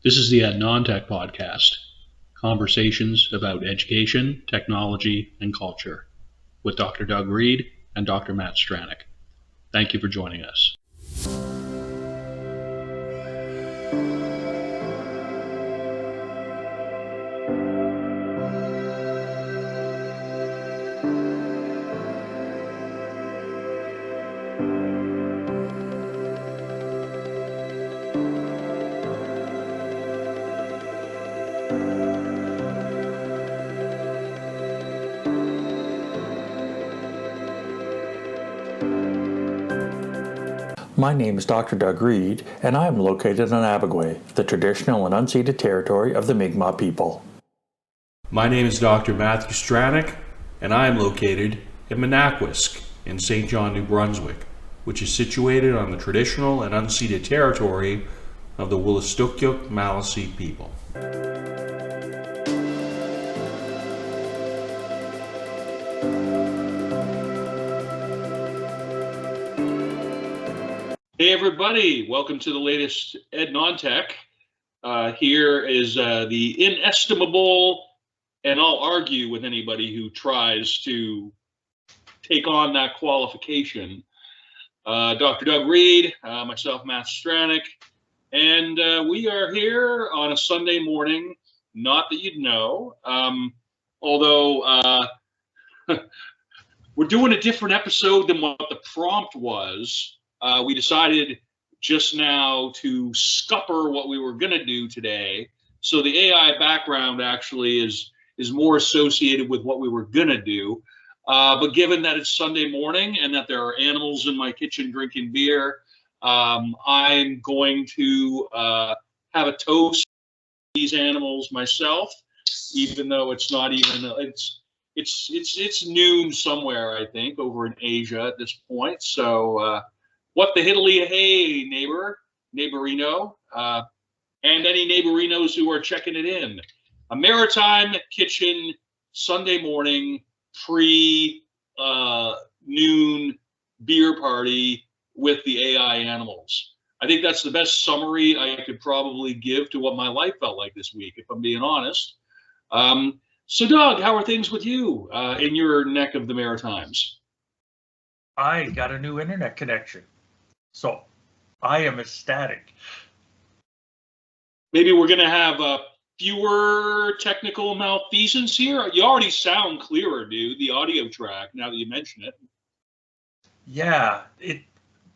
This is the EnT podcast, conversations about education, technology, and culture, with Dr. Doug Reed and Dr. Matt Stranick. Thank you for joining us. My name is Dr. Doug Reed, and I am located on Abagway, the traditional and unceded territory of the Mi'kmaq people. My name is Dr. Matthew Stranick, and I am located in Manaquesk in St. John, New Brunswick, which is situated on the traditional and unceded territory of the Wolastoqiyik Maliseet people. Hey everybody, welcome to the latest EnT. Here is the inestimable, and I'll argue with anybody who tries to take on that qualification, Dr. Doug Reed, myself, Matt Stranick, and we are here on a Sunday morning, not that you'd know, although we're doing a different episode than what the prompt was. We decided just now to scupper what we were going to do today. So the AI background actually is more associated with what we were going to do. But given that it's Sunday morning and that there are animals in my kitchen drinking beer, I'm going to have a toast to these animals myself, even though it's not even, it's noon somewhere, I think, over in Asia at this point. So, what the hiddly hey, neighborino, and any neighborinos who are checking it in. A maritime kitchen Sunday morning pre-noon beer party with the AI animals. I think that's the best summary I could probably give to what my life felt like this week, if I'm being honest. So Doug, how are things with you in your neck of the Maritimes? I got a new internet connection. So I am ecstatic. Maybe we're going to have fewer technical malfeasance here. You already sound clearer, dude, the audio track, now that you mention it. Yeah,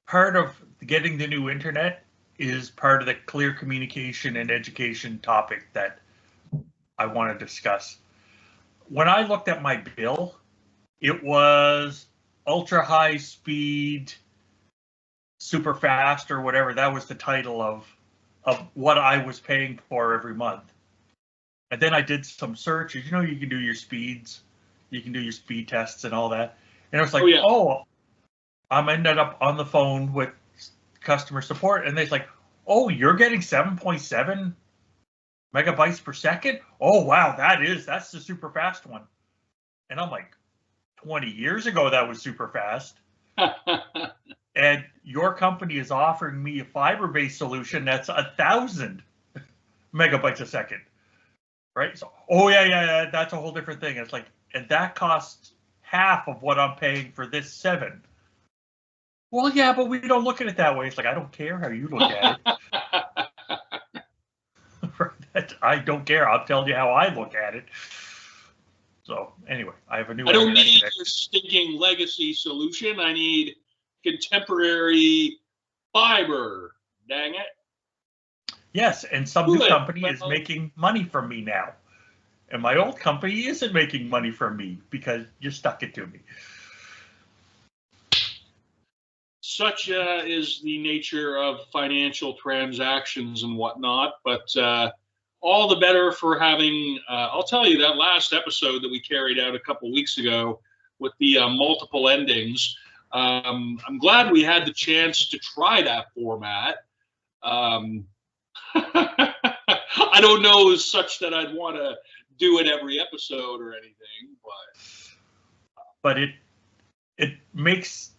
part of getting the new internet is part of the clear communication and education topic that I want to discuss. When I looked at my bill, it was ultra high speed, super fast, or whatever. That was the title of what I was paying for every month. And then I did some searches. You know, you can do your speeds, you can do your speed tests and all that. And it was like, I'm ended up on the phone with customer support, and they're like, oh, you're getting 7.7 megabytes per second? Oh, wow, that's the super fast one. And I'm like, 20 years ago, that was super fast. And your company is offering me a fiber-based solution that's 1,000 megabytes a second, right? So, that's a whole different thing. It's like, and that costs half of what I'm paying for this 7. Well, yeah, but we don't look at it that way. It's like, I don't care how you look at it. I don't care. I'll tell you how I look at it. So anyway, I have a new. I don't need your stinking legacy solution. I need contemporary fiber. Dang it. Yes, and some new company is making money from me now. And my old company isn't making money from me because you stuck it to me. Such is the nature of financial transactions and whatnot, but all the better for having, I'll tell you, that last episode that we carried out a couple weeks ago with the multiple endings, I'm glad we had the chance to try that format. I don't know as such that I'd want to do it every episode or anything, but it makes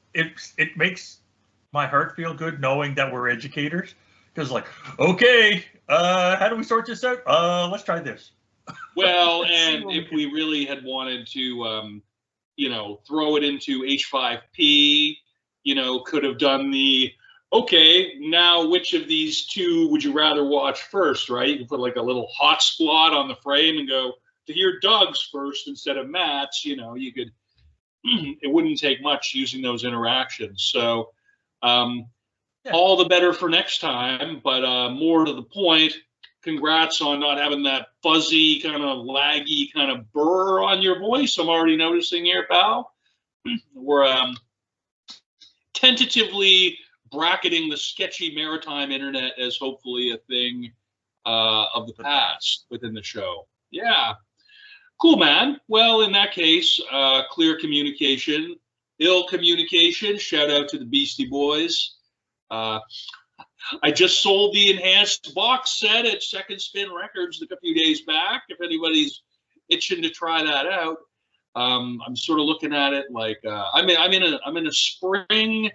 my heart feel good knowing that we're educators, because like, okay, how do we sort this out? Let's try this. Well, and if we really had wanted to, throw it into H5P, could have done the, okay, now which of these two would you rather watch first, right? You can put like a little hot spot on the frame and go to hear Doug's first instead of Matt's, you could, it wouldn't take much using those interactions. So all the better for next time, but more to the point, congrats on not having that fuzzy kind of laggy kind of burr on your voice. I'm already noticing here, pal. We're tentatively bracketing the sketchy maritime internet as hopefully a thing of the past within the show. Yeah. Cool, man. Well, in that case, clear communication, ill communication. Shout out to the Beastie Boys. I just sold the enhanced box set at Second Spin Records a few days back. If anybody's itching to try that out, I'm sort of looking at it like I'm in a spring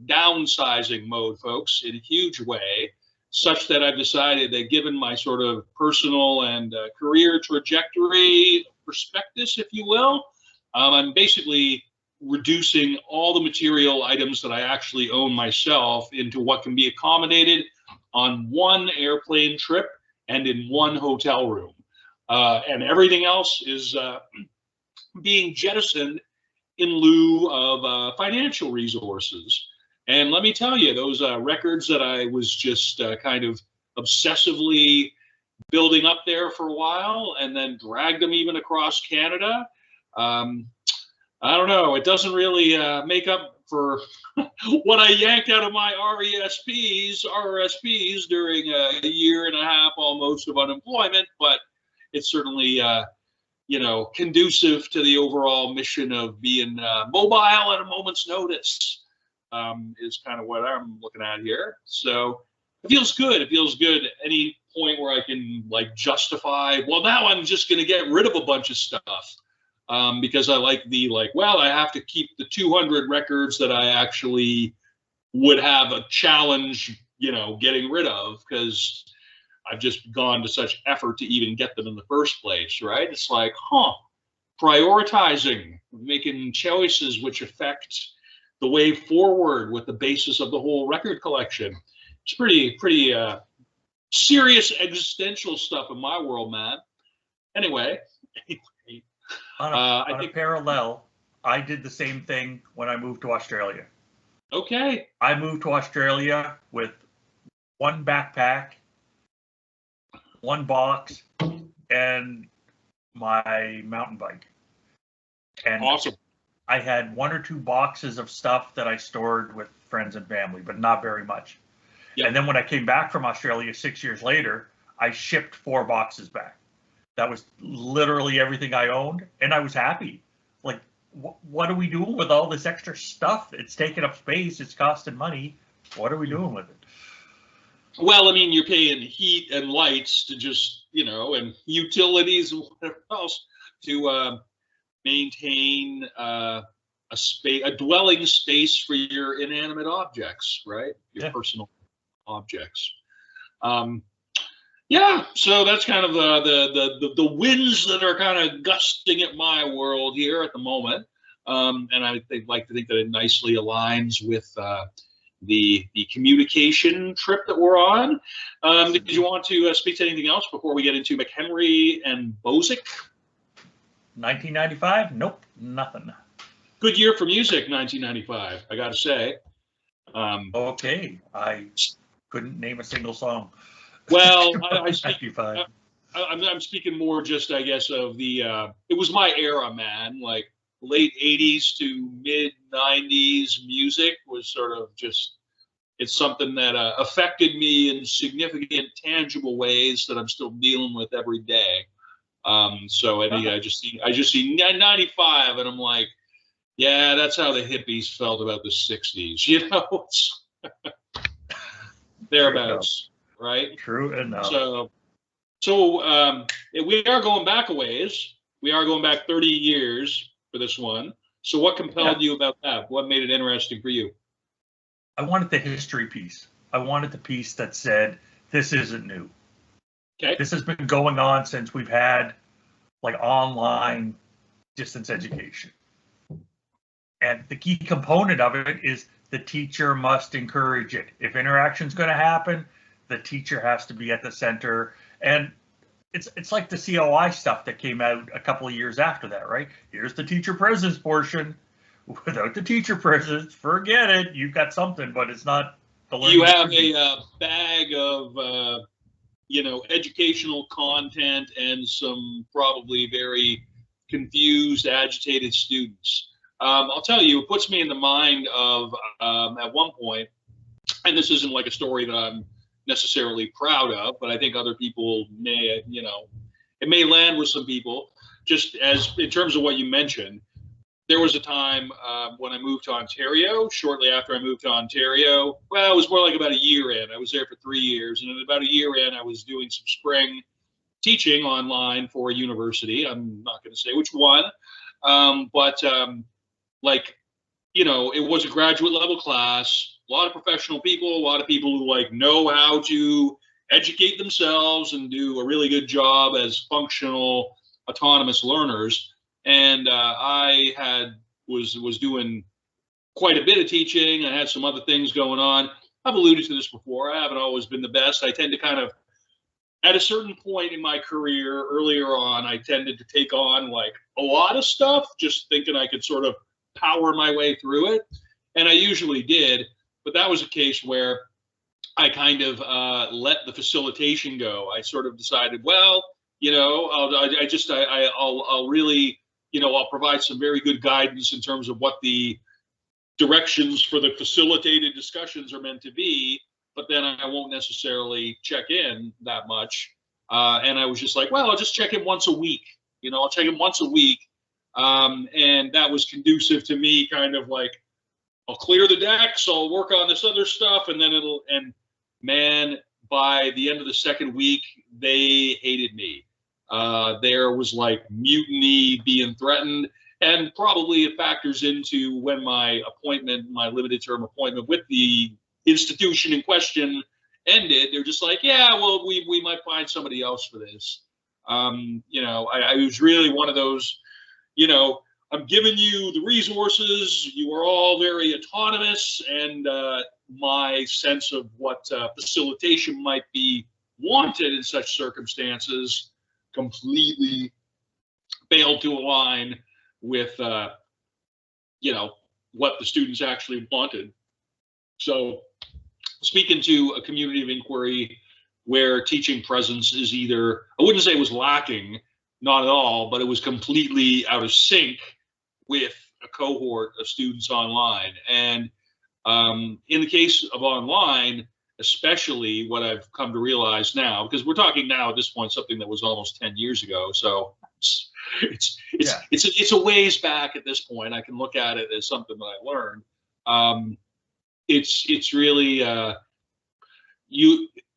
downsizing mode, folks, in a huge way, such that I've decided that given my sort of personal and career trajectory prospectus, if you will, I'm basically reducing all the material items that I actually own myself into what can be accommodated on one airplane trip and in one hotel room. And everything else is being jettisoned in lieu of financial resources. And let me tell you, those records that I was just kind of obsessively building up there for a while and then dragged them even across Canada, I don't know. It doesn't really make up for what I yanked out of my RRSPs during a year and a half almost of unemployment, but it's certainly, conducive to the overall mission of being mobile at a moment's notice is kind of what I'm looking at here. So it feels good. It feels good at any point where I can justify, well, now I'm just going to get rid of a bunch of stuff. Because I like I have to keep the 200 records that I actually would have a challenge, getting rid of because I've just gone to such effort to even get them in the first place, right? It's like, prioritizing, making choices which affect the way forward with the basis of the whole record collection. It's pretty serious existential stuff in my world, man. Anyway. On a parallel, I did the same thing when I moved to Australia. Okay. I moved to Australia with one backpack, one box, and my mountain bike. And awesome. I had 1 or 2 boxes of stuff that I stored with friends and family, but not very much. Yep. And then when I came back from Australia 6 years later, I shipped 4 boxes back. That was literally everything I owned, and I was happy. Like, what are we doing with all this extra stuff? It's taking up space. It's costing money. What are we doing with it? Well, I mean, you're paying heat and lights to just, and utilities and whatever else to maintain a dwelling space for your inanimate objects, right? Your personal objects. Yeah, so that's kind of the winds that are kind of gusting at my world here at the moment, and I like to think that it nicely aligns with the communication trip that we're on. Did you want to speak to anything else before we get into McHenry and Bozic? 1995? Nope, nothing. Good year for music, 1995. I got to say. Okay, I couldn't name a single song. Well, I'm speaking more just, I guess, of the, it was my era, man, like late 80s to mid 90s music was sort of just, it's something that affected me in significant, tangible ways that I'm still dealing with every day. So I just see 95 and I'm like, yeah, that's how the hippies felt about the 60s, it's thereabouts. Right. True enough. So we are going back a ways. We are going back 30 years for this one. So what compelled you about that? What made it interesting for you? I wanted the history piece. I wanted the piece that said, this isn't new. Okay. This has been going on since we've had like online distance education. And the key component of it is the teacher must encourage it. If interaction is going to happen, the teacher has to be at the center. And it's like the COI stuff that came out a couple of years after that, right? Here's the teacher presence portion. Without the teacher presence, forget it. You've got something, but it's not the learning. You have a bag of educational content and some probably very confused, agitated students. I'll tell you, it puts me in the mind of at one point, and this isn't like a story that I'm necessarily proud of, but I think other people may, it may land with some people. Just as in terms of what you mentioned, there was a time when I moved to Ontario, shortly after I moved to Ontario, well, it was more like about a year in. I was there for 3 years, and about a year in, I was doing some spring teaching online for a university. I'm not going to say which one, but it was a graduate level class, a lot of professional people, a lot of people who know how to educate themselves and do a really good job as functional, autonomous learners. And I was doing quite a bit of teaching. I had some other things going on. I've alluded to this before. I haven't always been the best. I tend to kind of, at a certain point in my career, earlier on, I tended to take on a lot of stuff, just thinking I could sort of power my way through it. And I usually did, but that was a case where I kind of let the facilitation go. I sort of decided, well, I'll really, I'll provide some very good guidance in terms of what the directions for the facilitated discussions are meant to be, but then I won't necessarily check in that much. And I was just like, well, I'll just check in once a week. I'll check in once a week. And that was conducive to me kind of I'll clear the decks, I'll work on this other stuff, and then man, by the end of the second week, they hated me. There was mutiny being threatened, and probably it factors into when my limited term appointment with the institution in question ended. They're just yeah, well, we might find somebody else for this. I was really one of those, I'm giving you the resources, you are all very autonomous, and my sense of what facilitation might be wanted in such circumstances completely failed to align with what the students actually wanted. So speaking to a community of inquiry where teaching presence is either, I wouldn't say it was lacking, not at all, but it was completely out of sync with a cohort of students online. And in the case of online, especially, what I've come to realize now, because we're talking now at this point something that was almost 10 years ago, so it's a ways back at this point. I can look at it as something that I learned. It's really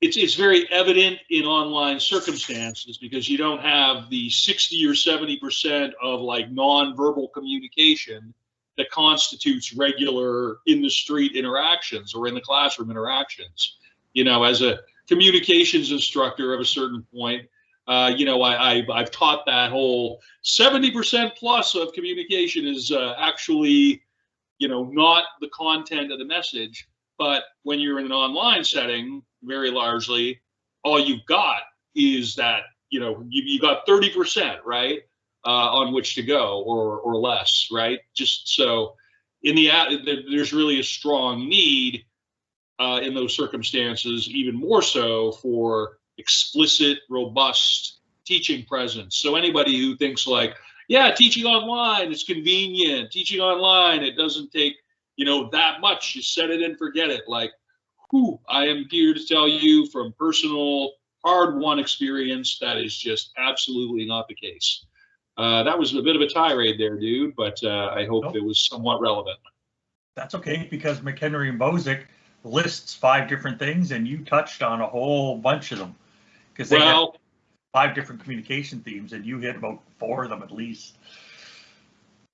it's very evident in online circumstances because you don't have the 60 or 70% of nonverbal communication that constitutes regular in the street interactions or in the classroom interactions. As a communications instructor of a certain point, I've taught that whole 70% plus of communication is actually, not the content of the message. But when you're in an online setting, very largely, all you've got is that, you got 30%, right, on which to go or less, right? Just so there's really a strong need in those circumstances, even more so for explicit, robust teaching presence. So anybody who thinks teaching online is convenient, teaching online, it doesn't take, that much, you set it and forget it. I am here to tell you from personal hard-won experience that is just absolutely not the case. That was a bit of a tirade there, dude, but I hope it was somewhat relevant. That's okay, because McHenry and Bozick lists 5 different things, and you touched on a whole bunch of them. Because they have 5 different communication themes, and you hit about 4 of them at least.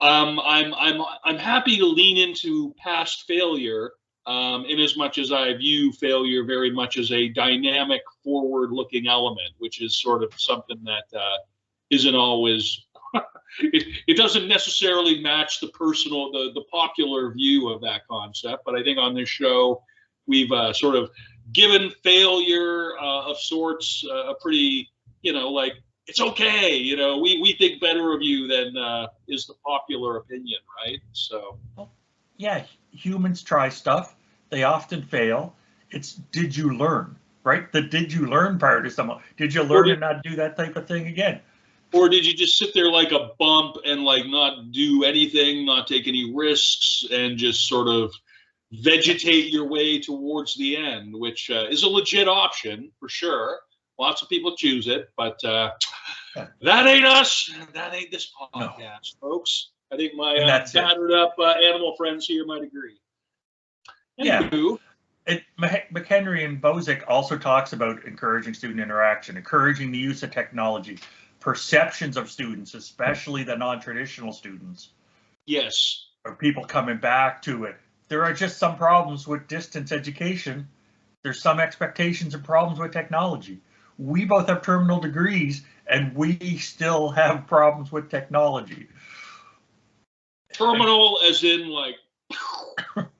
I'm happy to lean into past failure in as much as I view failure very much as a dynamic, forward-looking element, which is sort of something that isn't always, it doesn't necessarily match the popular view of that concept. But I think on this show, we've sort of given failure of sorts a pretty, like, it's okay, we think better of you than is the popular opinion, right? So. Yeah, humans try stuff. They often fail. It's did you learn, right? The did you learn part is someone. Did you learn and not do that type of thing again? Or did you just sit there like a bump and like not do anything, not take any risks, and just sort of vegetate your way towards the end, which is a legit option for sure. Lots of people choose it, but that ain't us. That ain't this podcast, folks. I think my battered up animal friends here might agree. Anywho, McHenry and Bozick also talks about encouraging student interaction, encouraging the use of technology, perceptions of students, especially the non-traditional students. Yes. Or people coming back to it. There are just some problems with distance education. There's some expectations and problems with technology. We both have terminal degrees, and we still have problems with technology. Terminal as in like,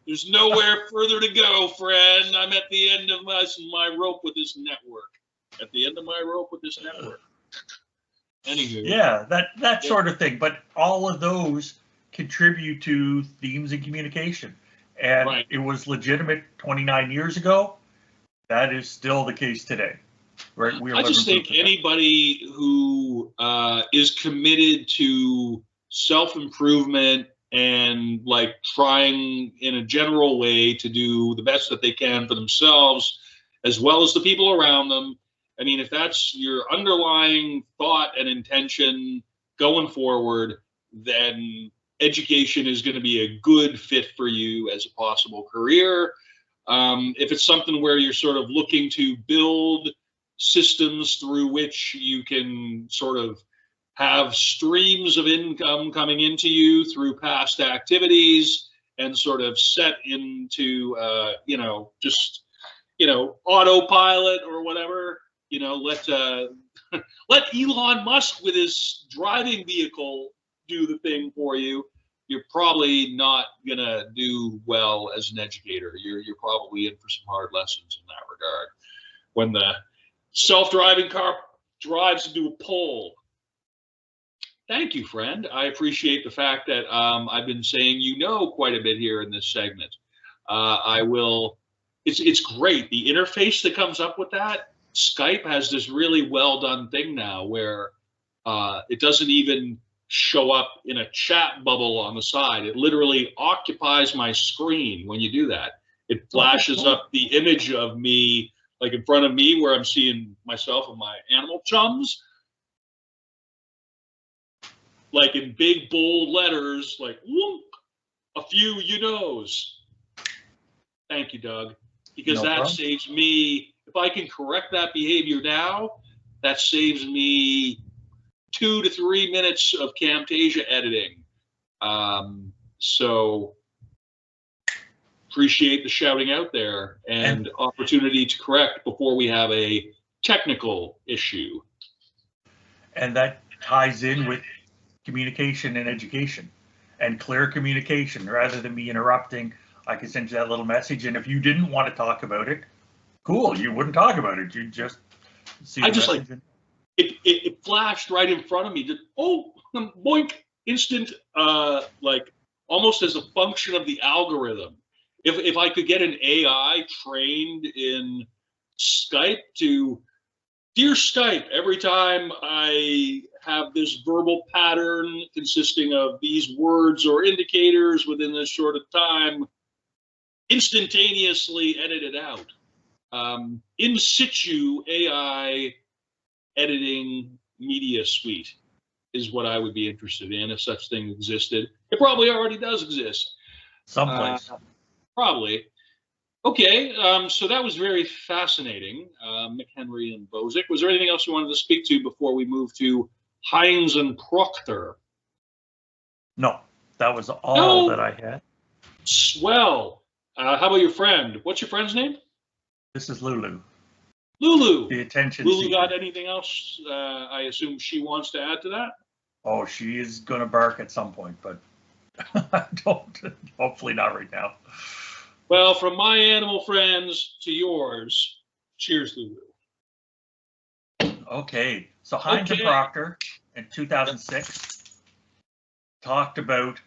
there's nowhere further to go, friend. I'm at the end of my rope with this network. At the end of my rope with this network. Anywho. Yeah, that sort of thing. But all of those contribute to themes in communication. And It was legitimate 29 years ago. That is still the case today. Right? I just think anybody who is committed to self-improvement and like trying in a general way to do the best that they can for themselves as well as the people around them. I mean, if that's your underlying thought and intention going forward, then education is going to be a good fit for you as a possible career. If it's something where you're sort of looking to build systems through which you can sort of have streams of income coming into you through past activities and sort of set into, just, autopilot or whatever, let Elon Musk with his driving vehicle do the thing for you. You're probably not going to do well as an educator. You're probably in for some hard lessons in that regard. When the self-driving car drives into a pole. Thank you, friend. I appreciate the fact that I've been saying quite a bit here in this segment. I will. It's great. The interface that comes up with that. Skype has this really well done thing now where it doesn't even show up in a chat bubble on the side. It literally occupies my screen when you do that. It flashes up the image of me like in front of me where I'm seeing myself and my animal chums. Like in big bold letters, like whoop, a few knows. Thank you, Doug. Because that saves me, if I can correct that behavior now, that saves me 2 to 3 minutes of Camtasia editing. So appreciate the shouting out there and opportunity to correct before we have a technical issue. And that ties in with communication and education and clear communication. Rather than me interrupting, I can send you that little message. And if you didn't want to talk about it, cool, you wouldn't talk about it. You'd just see the message. Like it flashed right in front of me. Just, boink, instant, like almost as a function of the algorithm. If I could get an AI trained in Skype to, dear Skype, every time I have this verbal pattern consisting of these words or indicators within this sort of time, instantaneously edit it out. In situ AI editing media suite is what I would be interested in if such thing existed. It probably already does exist. Someplace. Probably. Okay, so that was very fascinating, McHenry and Bozick. Was there anything else you wanted to speak to before we move to Hines and Proctor? No, that was all that I had. Swell. How about your friend? What's your friend's name? This is Lulu. Lulu. The attention Lulu seeker. got anything else? I assume she wants to add to that. Oh, she is gonna bark at some point, but I don't. Hopefully not right now. Well, from my animal friends to yours, cheers, Lulu. Okay, so Hines and Proctor in 2006 talked about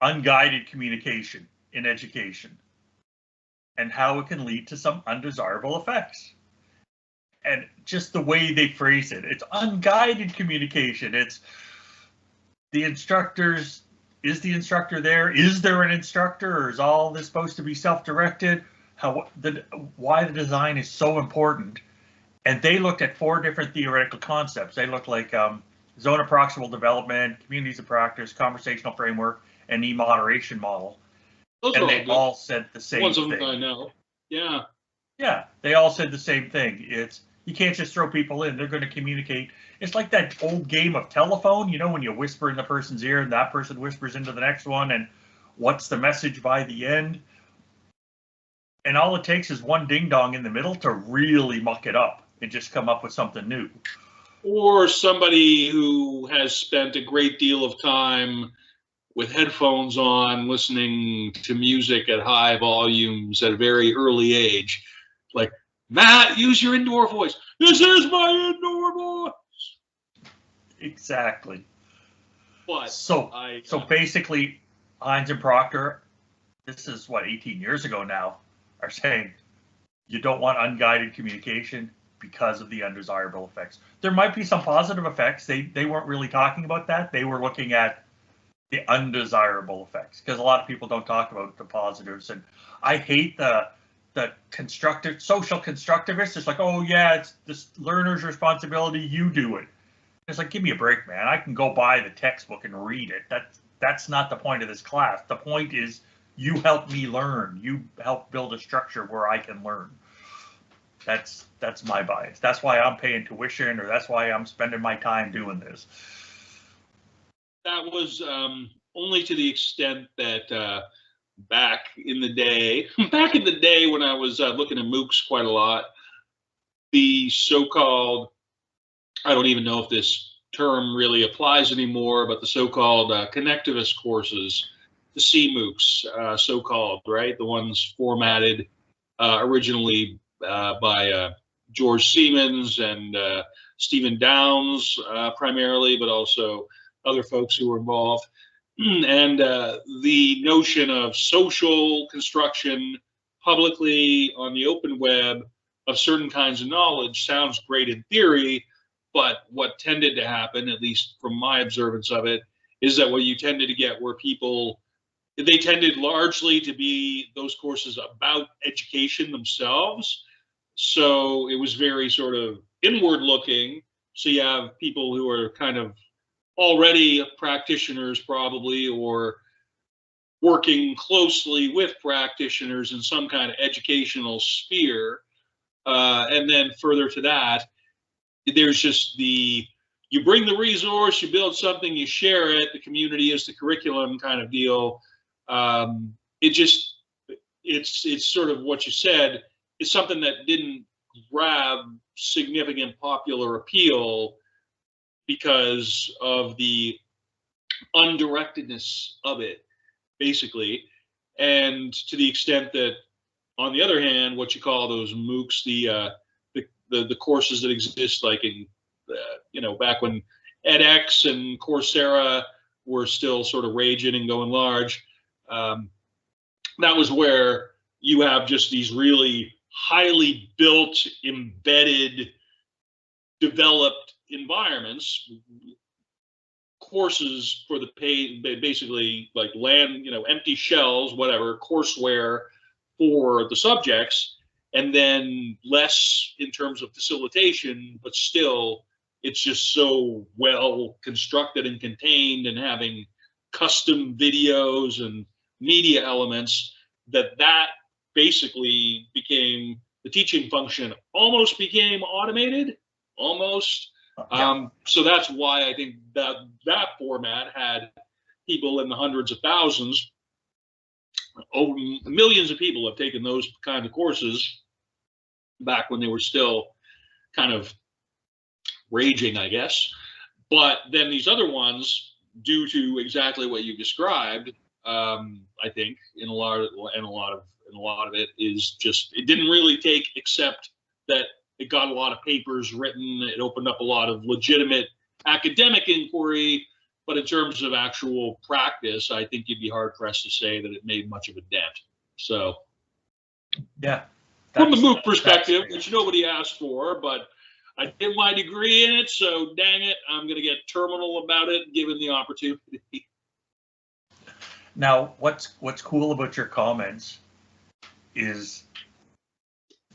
unguided communication in education and how it can lead to some undesirable effects. And just the way they phrase it, it's unguided communication. It's the instructors, is the instructor there? Is there an instructor, or is all this supposed to be self-directed? Why the design is so important. And they looked at 4 different theoretical concepts. They looked like zone of proximal development, communities of practice, conversational framework, and e-moderation model. Those and are they all said the same ones thing. Of them I know. Yeah. Yeah, they all said the same thing. It's, you can't just throw people in. They're going to communicate. It's like that old game of telephone, you know, when you whisper in the person's ear and that person whispers into the next one, and what's the message by the end? And all it takes is one ding dong in the middle to really muck it up and just come up with something new. Or somebody who has spent a great deal of time with headphones on, listening to music at high volumes at a very early age. Like, Matt, use your indoor voice. This is my indoor voice. Exactly. But so basically, Hines and Proctor, this is what, 18 years ago now, are saying you don't want unguided communication because of the undesirable effects. There might be some positive effects. They weren't really talking about that. They were looking at the undesirable effects, because a lot of people don't talk about the positives. And I hate the social constructivists. It's like, oh yeah, it's this learner's responsibility, you do it. It's like, give me a break, man. I can go buy the textbook and read it. That's not the point of this class. The point is you help me learn. You help build a structure where I can learn. That's my bias. That's why I'm paying tuition, or that's why I'm spending my time doing this. That was only to the extent that back in the day when I was looking at MOOCs quite a lot, the so-called, I don't even know if this term really applies anymore, but the so-called connectivist courses, the CMOOCs, so-called, right? The ones formatted originally by George Siemens and Stephen Downes primarily, but also other folks who were involved. And the notion of social construction publicly on the open web of certain kinds of knowledge sounds great in theory, but what tended to happen, at least from my observance of it, is that what you tended to get were people, they tended largely to be those courses about education themselves. So it was very sort of inward looking. So you have people who are kind of already practitioners probably, or working closely with practitioners in some kind of educational sphere. And then further to that, there's just you bring the resource, you build something, you share it, the community is the curriculum kind of deal. It's sort of what you said, it's something that didn't grab significant popular appeal because of the undirectedness of it, basically. And to the extent that, on the other hand, what you call those MOOCs, the courses that exist, like in, back when edX and Coursera were still sort of raging and going large, that was where you have just these really highly built, embedded, developed environments, courses for the pay, basically like empty shells, whatever, courseware for the subjects, and then less in terms of facilitation, but still it's just so well constructed and contained, and having custom videos and media elements that basically became, the teaching function almost became automated, almost. So that's why I think that format had people in the hundreds of thousands over millions of people have taken those kind of courses back when they were still kind of raging, I guess. But then these other ones, due to exactly what you described, I think in a lot of it is just, it didn't really take, except that it got a lot of papers written. It opened up a lot of legitimate academic inquiry. But in terms of actual practice, I think you'd be hard pressed to say that it made much of a dent. So, yeah, from the MOOC perspective, which nobody asked for, but I did my degree in it, so dang it, I'm going to get terminal about it given the opportunity. Now, what's cool about your comments is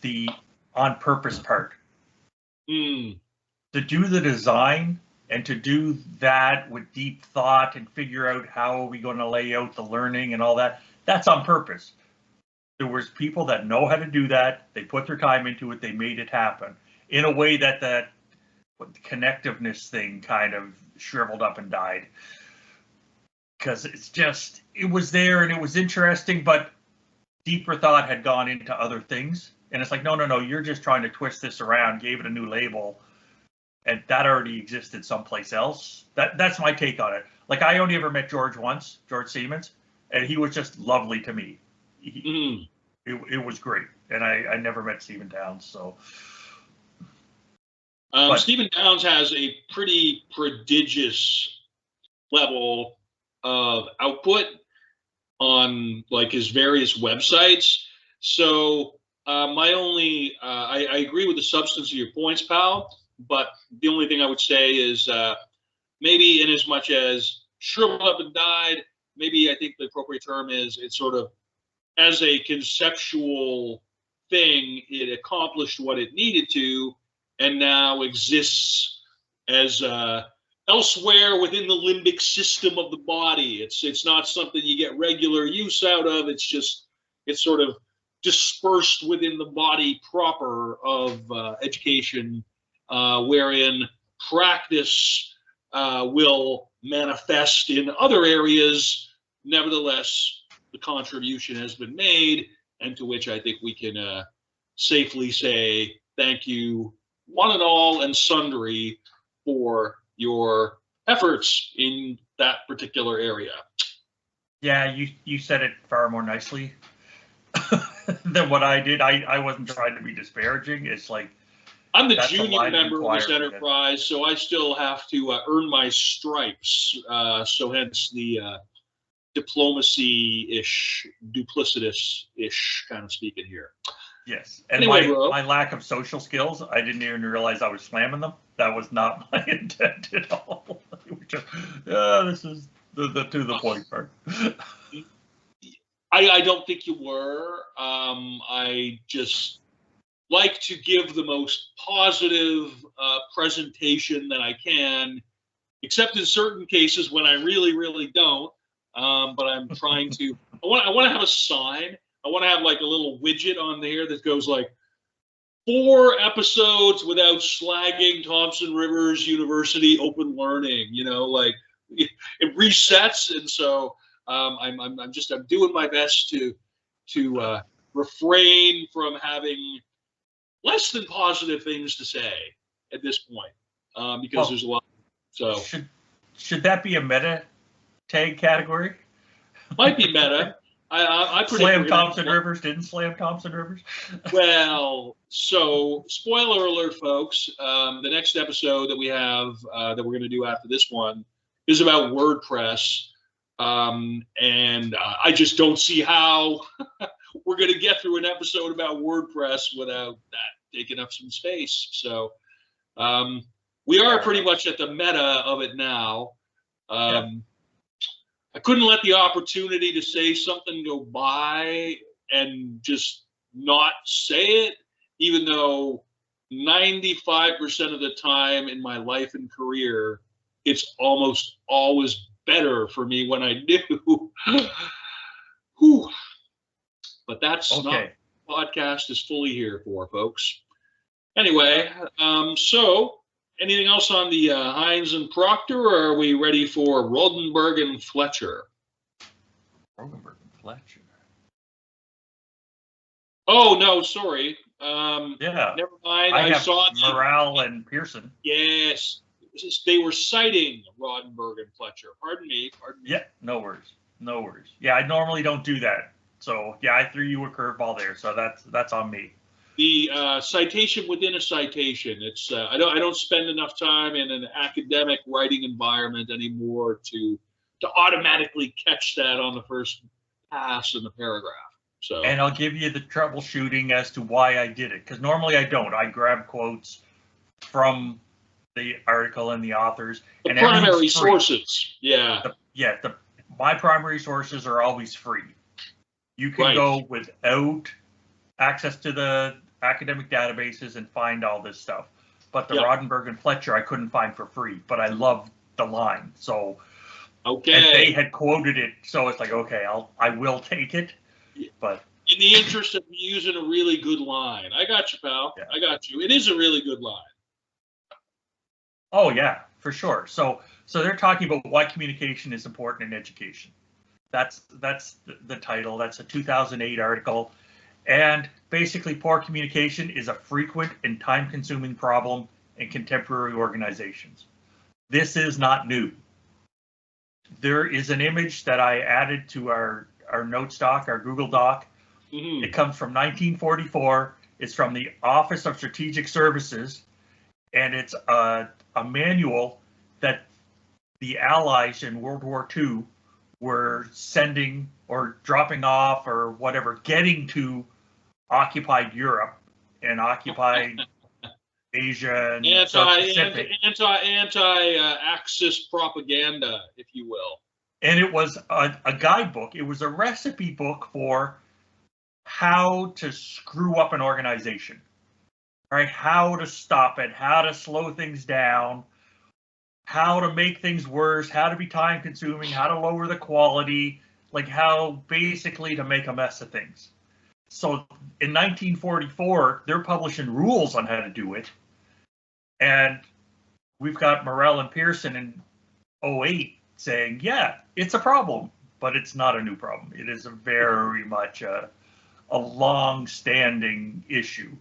the on purpose part. To do the design and to do that with deep thought and figure out how are we going to lay out the learning and all that, that's on purpose. There was people that know how to do that. They put their time into it. They made it happen in a way that the connectiveness thing kind of shriveled up and died. Because it's just, it was there and it was interesting, but deeper thought had gone into other things. And it's like, no, you're just trying to twist this around, gave it a new label. And that already existed someplace else. That's my take on it. Like, I only ever met George once, George Siemens, and he was just lovely to me. It was great. And I never met Stephen Downes, so. Stephen Downes has a pretty prodigious level of output on like his various websites. So my only, I agree with the substance of your points, pal. But the only thing I would say is maybe in as much as shriveled up and died, maybe I think the appropriate term is it's sort of as a conceptual thing, it accomplished what it needed to and now exists as elsewhere within the limbic system of the body. It's not something you get regular use out of. It's sort of dispersed within the body proper of education. Wherein practice will manifest in other areas. Nevertheless, the contribution has been made, and to which I think we can safely say thank you, one and all and sundry, for your efforts in that particular area. Yeah, you said it far more nicely than what I did. I wasn't trying to be disparaging. It's like, I'm the junior member of this enterprise, so I still have to earn my stripes. So hence the diplomacy-ish, duplicitous-ish kind of speaking here. Yes, and anyway, my lack of social skills, I didn't even realize I was slamming them. That was not my intent at all. This is the to the point part. I don't think you were. I just like to give the most positive presentation that I can, except in certain cases when I really, really don't. But I'm trying to. I want to have a sign. I want to have like a little widget on there that goes like 4 episodes without slagging Thompson Rivers University open learning. You know, like it resets, and so I'm doing my best to refrain from having less than positive things to say at this point, because there's a lot. So should that be a meta tag category? Might be meta. I slam Thompson Rivers, didn't slam Thompson Rivers. Well, so spoiler alert, folks. The next episode that we have that we're going to do after this one is about WordPress, and I just don't see how we're going to get through an episode about WordPress without that taking up some space. So we are pretty much at the meta of it now. I couldn't let the opportunity to say something go by and just not say it, even though 95% of the time in my life and career, it's almost always better for me when I do. But that's not what the podcast is fully here for, folks. Anyway, so anything else on the Hines and Proctor, or are we ready for Rodenberg and Fletcher? Rodenberg and Fletcher. Oh no, sorry. Yeah, Never mind. I I have saw Morale and Pearson. yes, they were citing Roddenberry and Fletcher. Pardon me. Pardon me. Yeah, no worries, no worries. Yeah, I normally don't do that. So yeah, I threw you a curveball there. So that's on me. The citation within a citation. It's I don't spend enough time in an academic writing environment anymore to automatically catch that on the first pass in the paragraph. So And I'll give you the troubleshooting as to why I did it, because normally I don't. I grab quotes from the article and the authors. the and primary sources, yeah. My primary sources are always free. You can Right. go without access to the academic databases and find all this stuff. But the Yep. Roddenberry and Fletcher I couldn't find for free, but I love the line. So Okay. and they had quoted it, so it's like, okay, I will take it. But in the interest of using a really good line. I got you, pal. Yeah. I got you. It is a really good line. oh yeah, for sure. So they're talking about why communication is important in education. That's the title. That's a 2008 article. And basically, poor communication is a frequent and time-consuming problem in contemporary organizations. This is not new. There is an image that I added to our notes doc, our Google Doc. Mm-hmm. It comes from 1944. It's from the Office of Strategic Services, and it's a manual that the Allies in World War II were sending or dropping off or whatever, getting to occupied Europe and occupied Asia and South Pacific. Anti-Axis propaganda, if you will. And it was a guidebook. It was a recipe book for how to screw up an organization, right? How to stop it, how to slow things down, how to make things worse, how to be time consuming, how to lower the quality, like how basically to make a mess of things. So in 1944, they're publishing rules on how to do it. And we've got Morell and Pearson in 08 saying, yeah, it's a problem, but it's not a new problem. It is a very much a long-standing issue.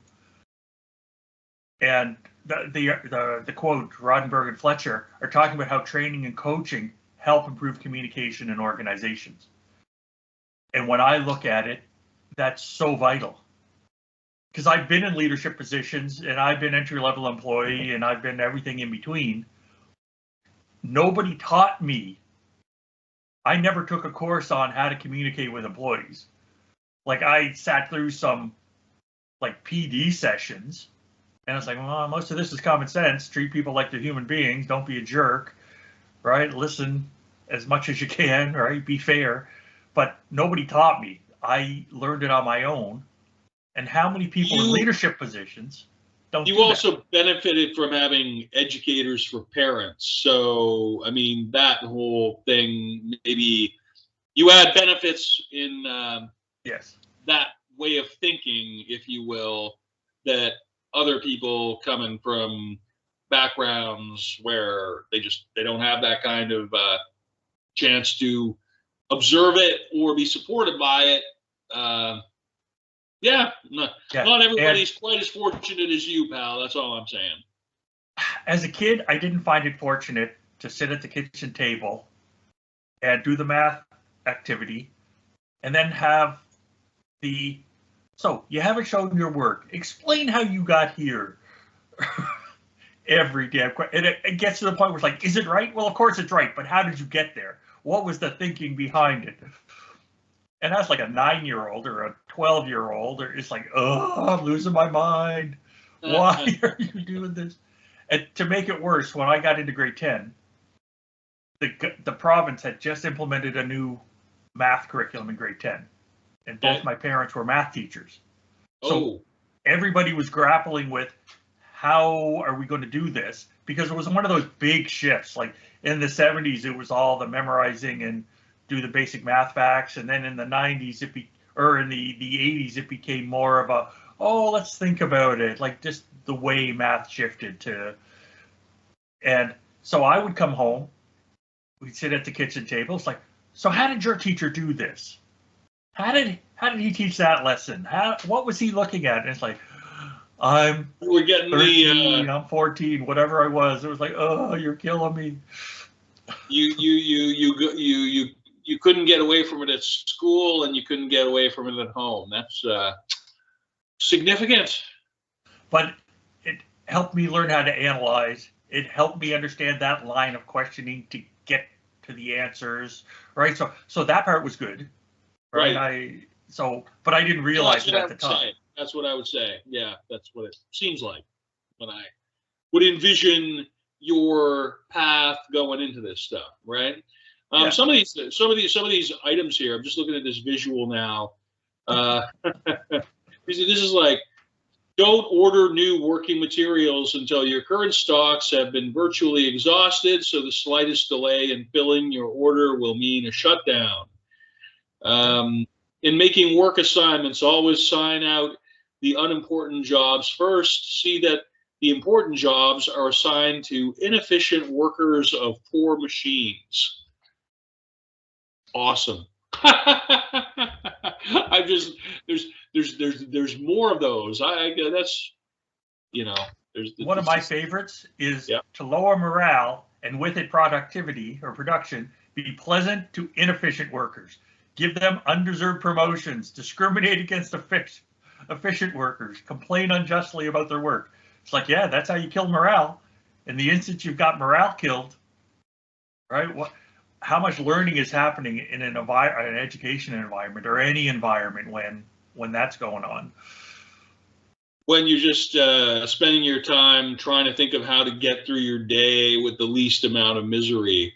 And the quote, Roddenberry and Fletcher are talking about how training and coaching help improve communication in organizations. And when I look at it, that's so vital. Because I've been in leadership positions and I've been entry-level employee and I've been everything in between. Nobody taught me. I never took a course on how to communicate with employees. Like I sat through some like PD sessions and it's like, well, most of this is common sense. Treat people like they're human beings. Don't be a jerk, right? Listen as much as you can, right? Be fair. But nobody taught me. I learned it on my own. And how many people in leadership positions don't do that? You also benefited from having educators for parents. So, I mean, that whole thing, maybe you had benefits in Yes. that way of thinking, if you will, that other people coming from backgrounds where they don't have that kind of chance to observe it or be supported by it. Not everybody's quite as fortunate as you, pal. That's all I'm saying. As a kid, I didn't find it fortunate to sit at the kitchen table and do the math activity and then have so you haven't shown your work. Explain how you got here. Every damn question. And it gets to the point where it's like, is it right? Well, of course it's right, but how did you get there? What was the thinking behind it? And that's like a 9-year-old or a 12-year-old, or it's like, oh, I'm losing my mind. Why are you doing this? And to make it worse, when I got into grade 10, the province had just implemented a new math curriculum in grade 10. And both my parents were math teachers. So everybody was grappling with, how are we going to do this? Because it was one of those big shifts. Like in the 70s, it was all the memorizing and do the basic math facts. And then in the 90s, in the 80s, it became more of a, let's think about it. Like just the way math shifted to. And so I would come home, we'd sit at the kitchen table. It's like, so how did your teacher do this? How how did he teach that lesson? What was he looking at? And it's like, I'm We're getting 13, I'm 14, whatever I was. It was like, oh, you're killing me. You couldn't get away from it at school, and you couldn't get away from it at home. That's significant. But it helped me learn how to analyze. It helped me understand that line of questioning to get to the answers, right? So that part was good, right? But I didn't realize it at the time. That's what I would say. Yeah, that's what it seems like when I would envision your path going into this stuff, right? Yeah. Some of these items here. I'm just looking at this visual now. This is like, don't order new working materials until your current stocks have been virtually exhausted, so the slightest delay in filling your order will mean a shutdown. In making work assignments, always sign out the unimportant jobs first. See that the important jobs are assigned to inefficient workers of poor machines. Awesome. I just there's more of those. That's, you know, there's one of my favorites is to lower morale and with it productivity or production, be pleasant to inefficient workers. Give them undeserved promotions, discriminate against efficient workers, complain unjustly about their work. It's like, yeah, that's how you kill morale. In the instant you've got morale killed, right? How much learning is happening in an education environment or any environment when that's going on? When you're just spending your time trying to think of how to get through your day with the least amount of misery.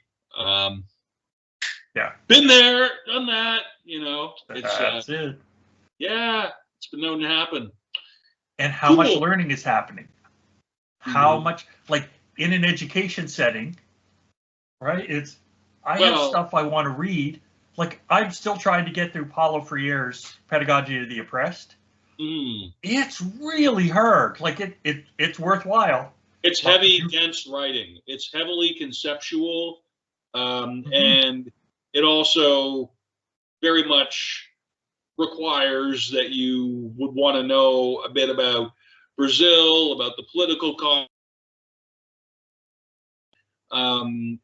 Yeah, been there, done that. You know, that's it. Yeah, it's been known to happen. And how much learning is happening? How much, like in an education setting, right? I have stuff I want to read. Like I'm still trying to get through Paulo Freire's Pedagogy of the Oppressed. It's really hard. Like it's worthwhile. It's heavy, dense writing. It's heavily conceptual, and it also very much requires that you would want to know a bit about Brazil, about the political context.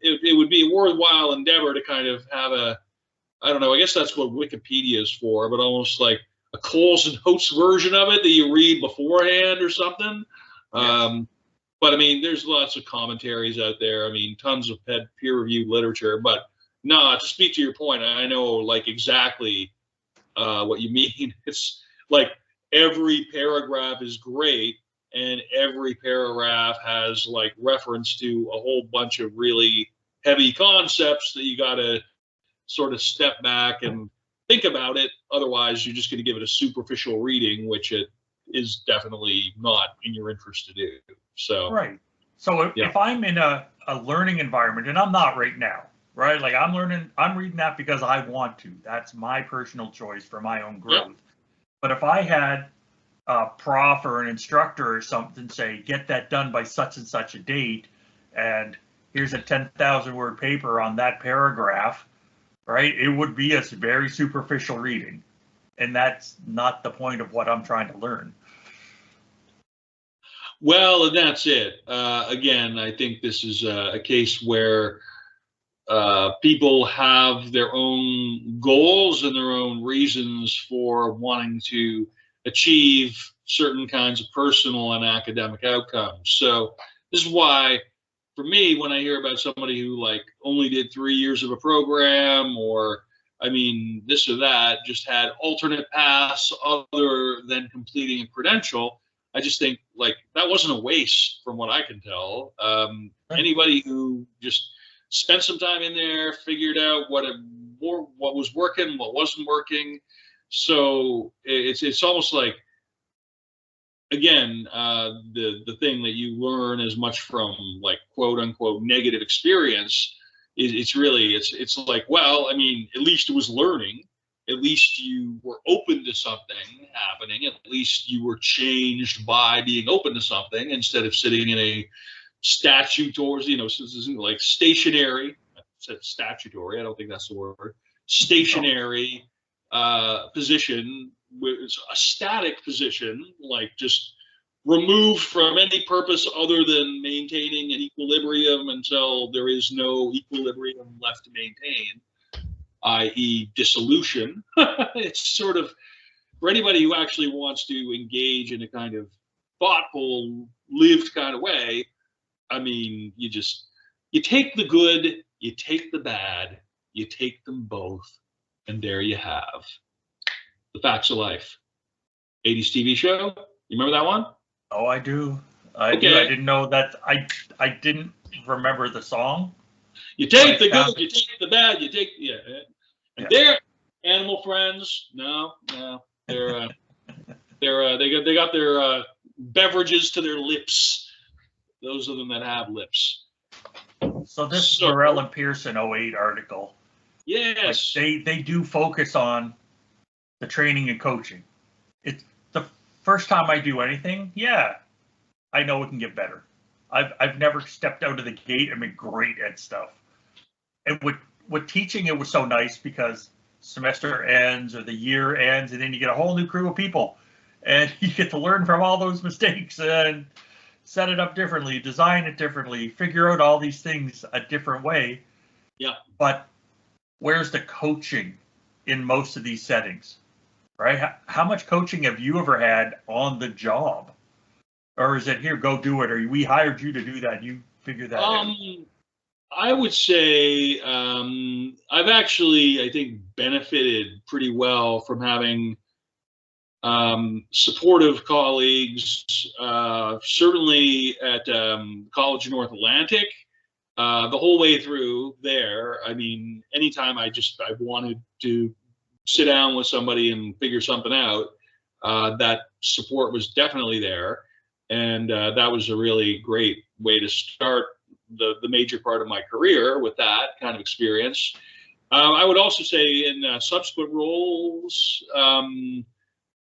It would be a worthwhile endeavor to kind of have I don't know, I guess that's what Wikipedia is for, but almost like a Coles and Oates version of it that you read beforehand or something. Yes. But I mean, there's lots of commentaries out there. I mean, tons of peer-reviewed literature. But no, to speak to your point, I know like exactly what you mean. It's like every paragraph is great, and every paragraph has like reference to a whole bunch of really heavy concepts that you got to sort of step back and think about it. Otherwise, you're just going to give it a superficial reading, which it is definitely not in your interest to do. So right. So if I'm in a learning environment, and I'm not right now, right? Like I'm reading that because I want to. That's my personal choice for my own growth. Yep. But if I had a prof or an instructor or something say, get that done by such and such a date, and here's a 10,000 word paper on that paragraph, right? It would be a very superficial reading. And that's not the point of what I'm trying to learn. Well, and that's it. Again, I think this is a case where people have their own goals and their own reasons for wanting to achieve certain kinds of personal and academic outcomes. So this is why, for me, when I hear about somebody who like only did 3 years of a program, or I mean this or that, just had alternate paths other than completing a credential, I just think like that wasn't a waste from what I can tell. Anybody who just spent some time in there, figured out what was working, what wasn't working. So it's almost like, again, the thing that you learn as much from like quote unquote negative experience is it's like, well, I mean, at least it was learning. At least you were open to something happening. At least you were changed by being open to something instead of sitting in a statutory, like stationary. I said statutory. I don't think that's the word. Stationary position, it's a static position, like just removed from any purpose other than maintaining an equilibrium until there is no equilibrium left to maintain, i.e. dissolution. It's sort of, for anybody who actually wants to engage in a kind of thoughtful, lived kind of way, I mean, you take the good, you take the bad, you take them both, and there you have the facts of life. 80s TV show. You remember that one? Oh, I do. I do. I didn't know that. I didn't remember the song. You take the good, you take the bad, you take and they're animal friends. No, they're they got their beverages to their lips. Those of them that have lips. So this Burrell and Pearson 08 article. Yes. Like they do focus on the training and coaching. It's the first time I do anything, I know it can get better. I've never stepped out of the gate and been great at stuff. And with teaching, it was so nice because semester ends or the year ends, and then you get a whole new crew of people, and you get to learn from all those mistakes and set it up differently, design it differently, figure out all these things a different way. Yeah. But where's the coaching in most of these settings, right? How much coaching have you ever had on the job? Or is it here, go do it, or we hired you to do that, you figure that out? I would say I've actually, I think, benefited pretty well from having supportive colleagues, certainly at College of North Atlantic, the whole way through there. I mean, anytime I wanted to sit down with somebody and figure something out, that support was definitely there. And that was a really great way to start the major part of my career with that kind of experience. I would also say in subsequent roles,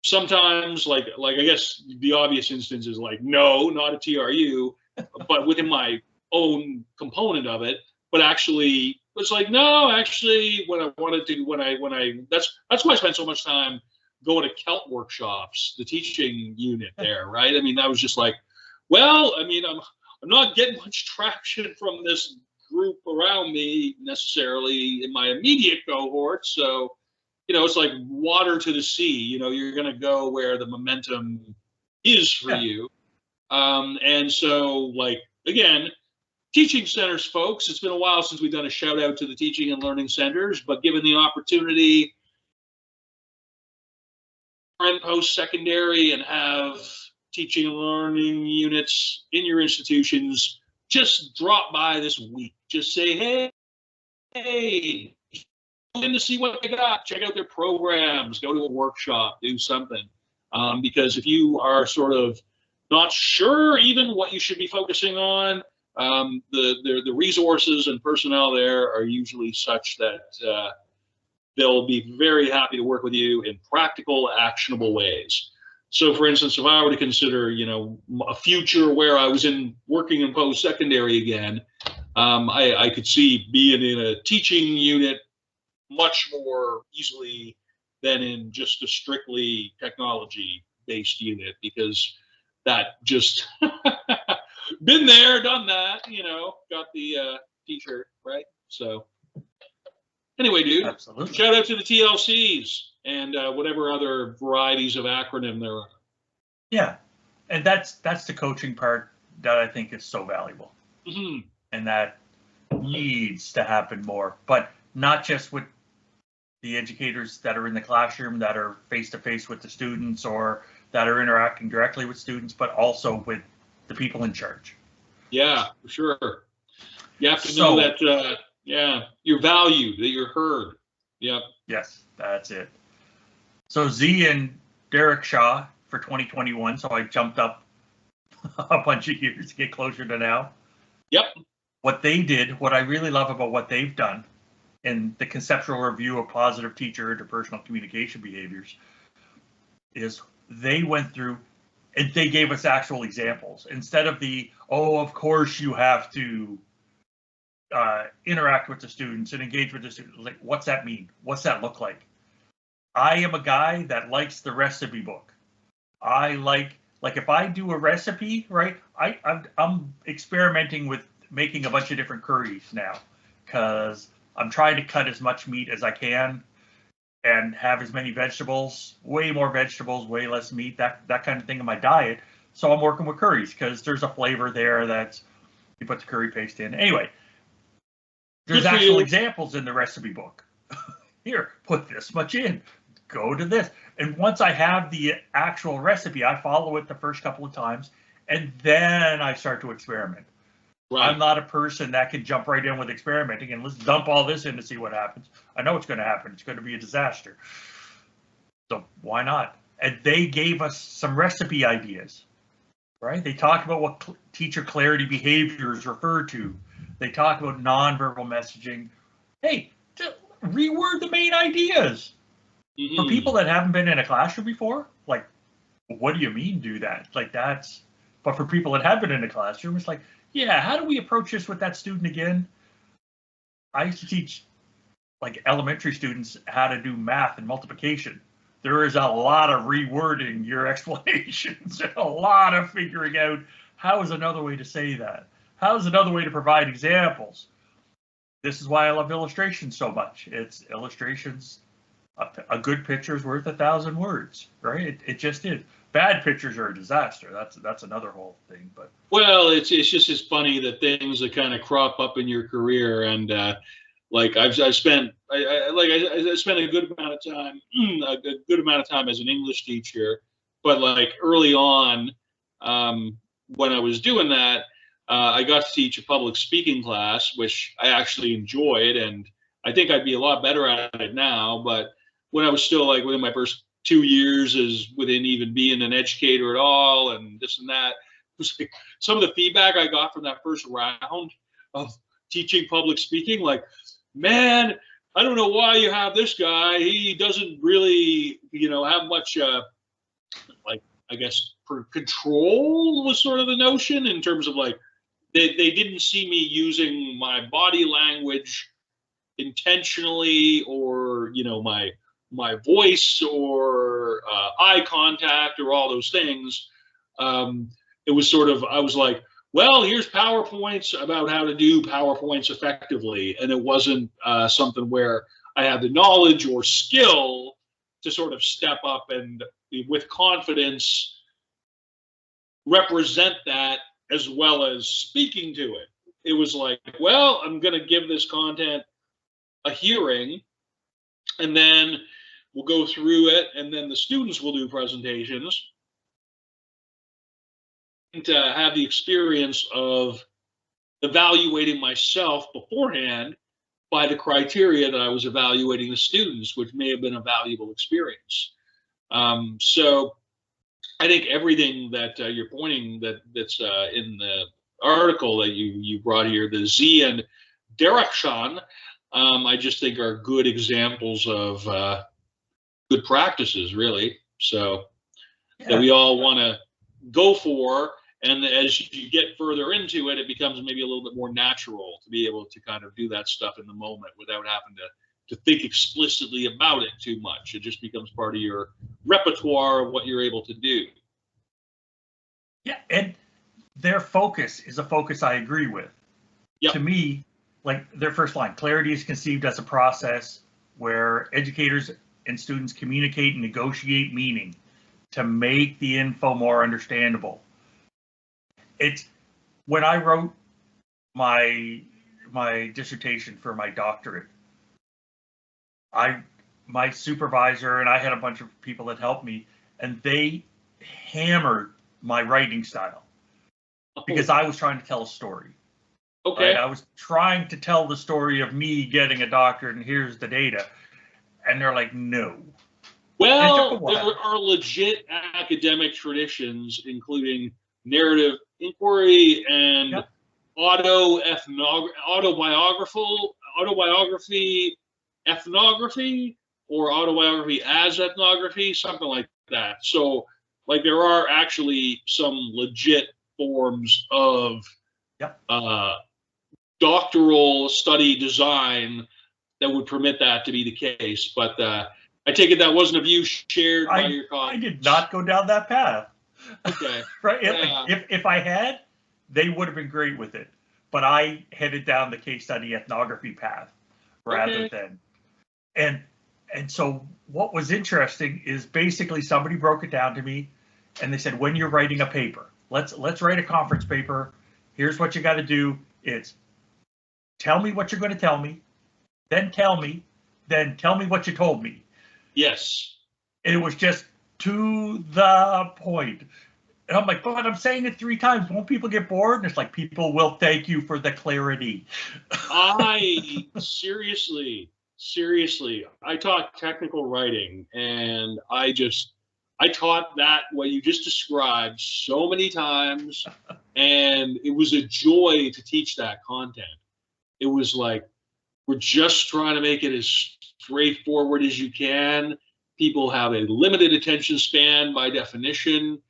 sometimes like I guess the obvious instance is like, no, not a TRU, but within my own component of it. But actually, it's like, no, actually, that's why I spent so much time going to Celt workshops, the teaching unit there, right? I mean, that was just like, well, I mean, I'm not getting much traction from this group around me necessarily in my immediate cohort. So, it's like water to the sea. You're going to go where the momentum is for you. And so, like, again, teaching centers, folks, it's been a while since we've done a shout out to the teaching and learning centers, but given the opportunity in post-secondary and have teaching and learning units in your institutions, just drop by this week. Just say, hey, in to see what they got. Check out their programs. Go to a workshop. Do something. Because if you are sort of not sure even what you should be focusing on, the resources and personnel there are usually such that they'll be very happy to work with you in practical, actionable ways. So, for instance, if I were to consider, a future where I was working in post-secondary again, I could see being in a teaching unit much more easily than in just a strictly technology-based unit, because that just been there, done that, got the t-shirt, right? So anyway, dude, Absolutely. Shout out to the TLCs and whatever other varieties of acronym there are. Yeah, and that's the coaching part that I think is so valuable, and that needs to happen more, but not just with the educators that are in the classroom that are face-to-face with the students or that are interacting directly with students, but also with the people in charge. Yeah, for sure. You have to know that, you're valued, that you're heard. Yep. Yes, that's it. So Z and Derek Shaw for 2021. So I jumped up a bunch of years to get closer to now. Yep. What they did, what I really love about what they've done in the conceptual review of positive teacher interpersonal communication behaviors is they went through and they gave us actual examples instead of of course you have to interact with the students and engage with the students. Like, what's that mean? What's that look like? I am a guy that likes the recipe book. I like if I do a recipe, right? I'm experimenting with making a bunch of different curries now because I'm trying to cut as much meat as I can and have as many vegetables, way more vegetables, way less meat, that kind of thing in my diet. So I'm working with curries because there's a flavor there that's you put the curry paste in. Anyway, there's actual examples in the recipe book. Here, put this much in. Go to this. And once I have the actual recipe, I follow it the first couple of times, and then I start to experiment. Right. I'm not a person that can jump right in with experimenting and let's dump all this in to see what happens. I know what's going to happen. It's going to be a disaster. So why not? And they gave us some recipe ideas, right? They talk about what teacher clarity behaviors refer to. They talk about nonverbal messaging. Hey, reword the main ideas. Mm-hmm. For people that haven't been in a classroom before, like, what do you mean do that? Like that's, but for people that have been in a classroom, it's like, yeah, how do we approach this with that student again? I used to teach like elementary students how to do math and multiplication. There is a lot of rewording your explanations and a lot of figuring out how is another way to say that? How is another way to provide examples? This is why I love illustrations so much. It's illustrations. A good picture is worth 1,000 words, right? It just is. Bad pictures are a disaster. That's another whole thing. But well, it's just as funny the things that kind of crop up in your career, and like I spent a good amount of time as an English teacher, but like early on, when I was doing that, I got to teach a public speaking class, which I actually enjoyed, and I think I'd be a lot better at it now. But when I was still like within my first 2 years as within even being an educator at all and this and that, it was like some of the feedback I got from that first round of teaching public speaking, like, man, I don't know why you have this guy. He doesn't really, have much, like, I guess, for control was sort of the notion in terms of like, they didn't see me using my body language intentionally or, my voice or eye contact or all those things. It was sort of, I was like, well, here's PowerPoints about how to do PowerPoints effectively. And it wasn't something where I had the knowledge or skill to sort of step up and with confidence represent that as well as speaking to it. It was like, well, I'm going to give this content a hearing, and then we'll go through it, and then the students will do presentations to have the experience of evaluating myself beforehand by the criteria that I was evaluating the students, which may have been a valuable experience. So I think everything that you're pointing that's in the article that you brought here, the Z and direction, I just think are good examples of good practices, really. So that we all want to go for. And as you get further into it, it becomes maybe a little bit more natural to be able to kind of do that stuff in the moment without having to think explicitly about it too much. It just becomes part of your repertoire of what you're able to do. Yeah, and their focus is a focus I agree with. Yep. To me, like their first line, clarity is conceived as a process where educators and students communicate and negotiate meaning to make the info more understandable. It's when I wrote my dissertation for my doctorate, my supervisor and I had a bunch of people that helped me, and they hammered my writing style because I was trying to tell a story. Okay. Right? I was trying to tell the story of me getting a doctorate and here's the data. And they're like, no. Well, there are legit academic traditions, including narrative inquiry and autobiography, ethnography, or autobiography as ethnography, something like that. So, like, there are actually some legit forms of doctoral study design that would permit that to be the case. But I take it that wasn't a view shared by your colleagues. I did not go down that path. Okay. Right? Yeah. If I had, they would have been great with it. But I headed down the case study ethnography path rather than. And so what was interesting is basically somebody broke it down to me, and they said, when you're writing a paper, let's write a conference paper. Here's what you got to do. It's tell me what you're going to tell me, then tell me what you told me. Yes. And it was just to the point. And I'm like, but I'm saying it 3 times. Won't people get bored? And it's like, people will thank you for the clarity. I seriously, I taught technical writing, and I taught that what you just described so many times, and it was a joy to teach that content. It was like, we're just trying to make it as straightforward as you can. People have a limited attention span by definition.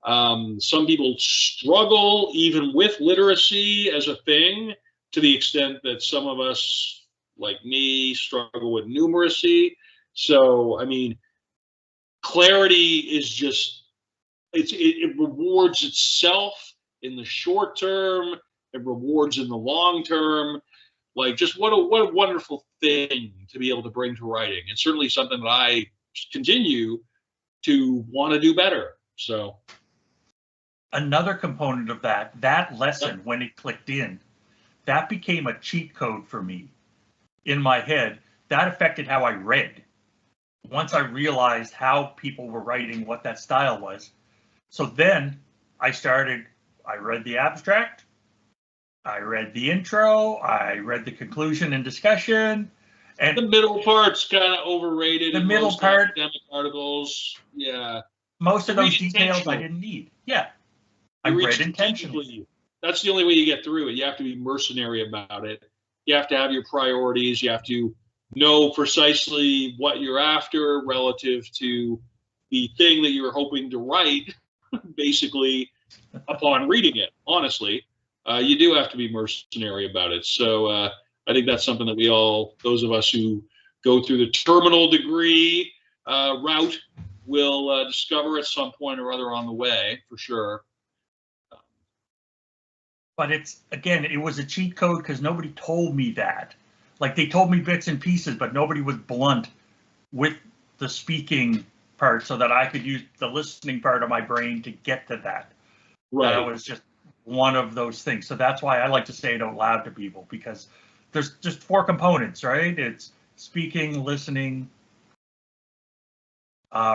Some people struggle even with literacy as a thing, to the extent that some of us, like me, struggle with numeracy. So, I mean, clarity is just, it rewards itself in the short term. It rewards in the long term. Like, just what a wonderful thing to be able to bring to writing. It's certainly something that I continue to want to do better. So another component of that lesson, when it clicked in, that became a cheat code for me in my head. That affected how I read. Once I realized how people were writing, what that style was. So then I read the abstract, I read the intro, I read the conclusion and discussion. And the middle part's kind of overrated. The middle part, academic articles, yeah. Most of those details I didn't need. Yeah, I read intentionally. That's the only way you get through it. You have to be mercenary about it. You have to have your priorities. You have to know precisely what you're after relative to the thing that you're hoping to write, basically, upon reading it. Honestly, you do have to be mercenary about it. So I think that's something that we all, those of us who go through the terminal degree route, will discover at some point or other on the way, for sure. But it was a cheat code because nobody told me that. Like, they told me bits and pieces, but nobody was blunt with the speaking part so that I could use the listening part of my brain to get to that. Right. That was just one of those things. So that's why I like to say it out loud to people, because there's just 4 components, right? It's speaking, listening,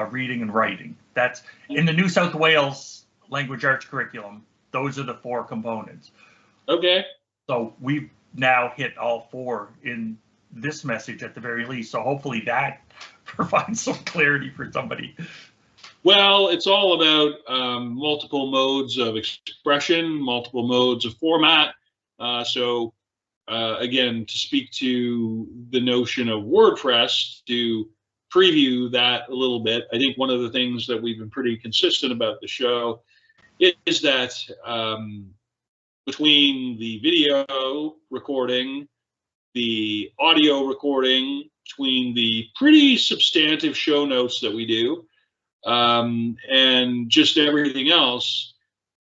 reading, and writing. That's in the New South Wales language arts curriculum. Those are the 4 components. Okay. So we've now hit all 4 in this message at the very least. So hopefully that provides some clarity for somebody. Well, it's all about multiple modes of expression, multiple modes of format. So again, to speak to the notion of WordPress, to preview that a little bit, I think one of the things that we've been pretty consistent about the show is that between the video recording, the audio recording, between the pretty substantive show notes that we do, and just everything else,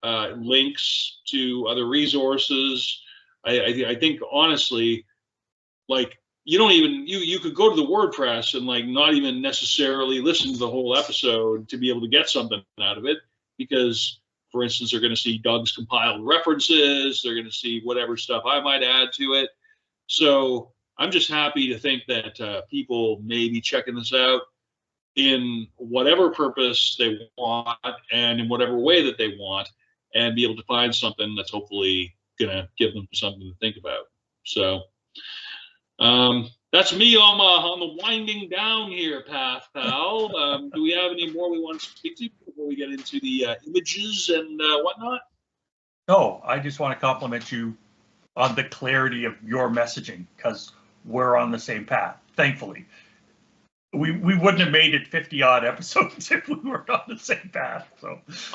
links to other resources, I think honestly, like, you don't even, you could go to the WordPress and like not even necessarily listen to the whole episode to be able to get something out of it, because, for instance, they're going to see Doug's compiled references, they're going to see whatever stuff I might add to it. So I'm just happy to think that people may be checking this out in whatever purpose they want and in whatever way that they want, and be able to find something that's hopefully going to give them something to think about. So that's me on the winding down here path, pal. Do we have any more we want to speak to before we get into the images and whatnot? No, I just want to compliment you on the clarity of your messaging, because we're on the same path, thankfully. We wouldn't have made it 50 odd episodes if we weren't on the same path. So it's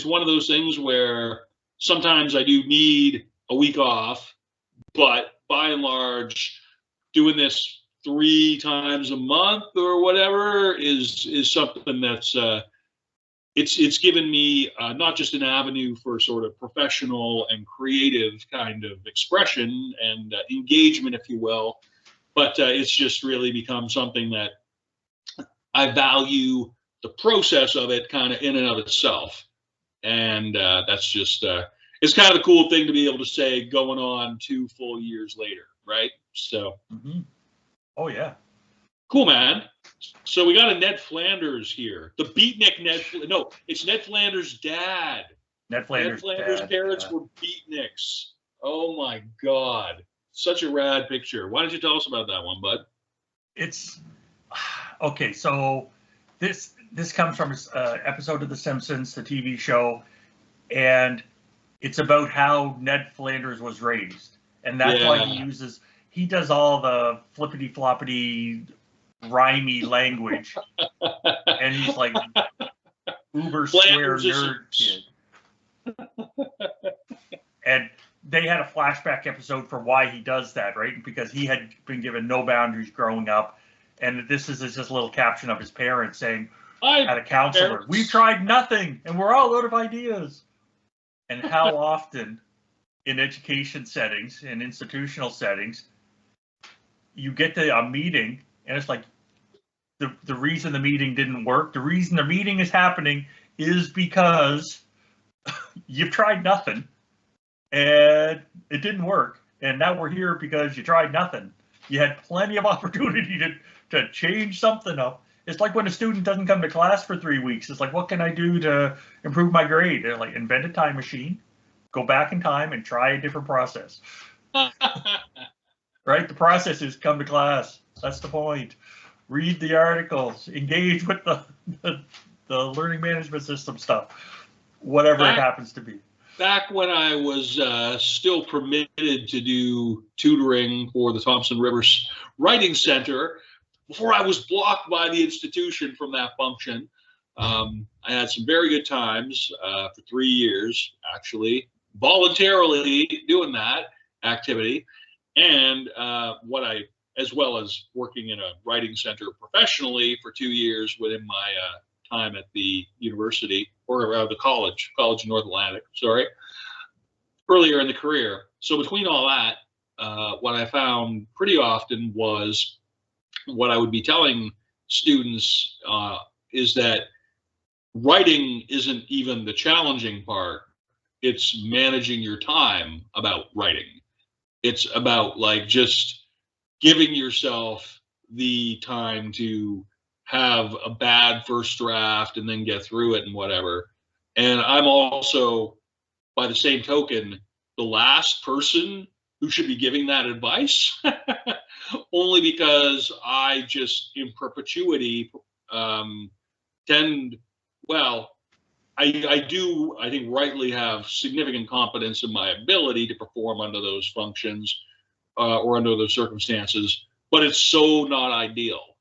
one of those things where sometimes I do need a week off, but by and large, doing this 3 times a month or whatever is something that's it's given me not just an avenue for sort of professional and creative kind of expression and engagement, if you will, but it's just really become something that I value the process of it kind of in and of itself. And that's just, it's kind of a cool thing to be able to say going on 2 full years later, right? So. Mm-hmm. Oh, yeah. Cool, man. So we got a Ned Flanders here. The beatnik Ned. No, it's Ned Flanders' dad. Ned Flanders' parents were beatniks. Oh my God, such a rad picture. Why don't you tell us about that one, bud? It's okay. So this comes from an episode of The Simpsons, the TV show, and it's about how Ned Flanders was raised, and that's why he does all the flippity floppity rhymey language, and he's like uber square nerd kid. And they had a flashback episode for why he does that, right? Because he had been given no boundaries growing up, and this is just a little caption of his parents saying at a counselor, "We've tried nothing, and we're all out of ideas." And how often in education settings, in institutional settings, you get to a meeting and it's like the reason the meeting didn't work, the reason the meeting is happening is because you've tried nothing and it didn't work. And now we're here because you tried nothing. You had plenty of opportunity to change something up. It's like when a student doesn't come to class for 3 weeks. It's like, what can I do to improve my grade? They're like, invent a time machine, go back in time and try a different process. Right? The process is come to class. That's the point. Read the articles, engage with the learning management system stuff, whatever it happens to be. Back when I was still permitted to do tutoring for the Thompson Rivers Writing Center, before I was blocked by the institution from that function, I had some very good times for 3 years, actually, voluntarily doing that activity. And as well as working in a writing center professionally for 2 years within my time at the university, or the college in North Atlantic, earlier in the career. So between all that, what I found pretty often was what I would be telling students is that writing isn't even the challenging part. It's managing your time about writing. It's about like just giving yourself the time to have a bad first draft and then get through it and whatever. And I'm also, by the same token, the last person who should be giving that advice, only because I just in perpetuity I do, I think, rightly have significant confidence in my ability to perform under those functions or under those circumstances, but it's so not ideal.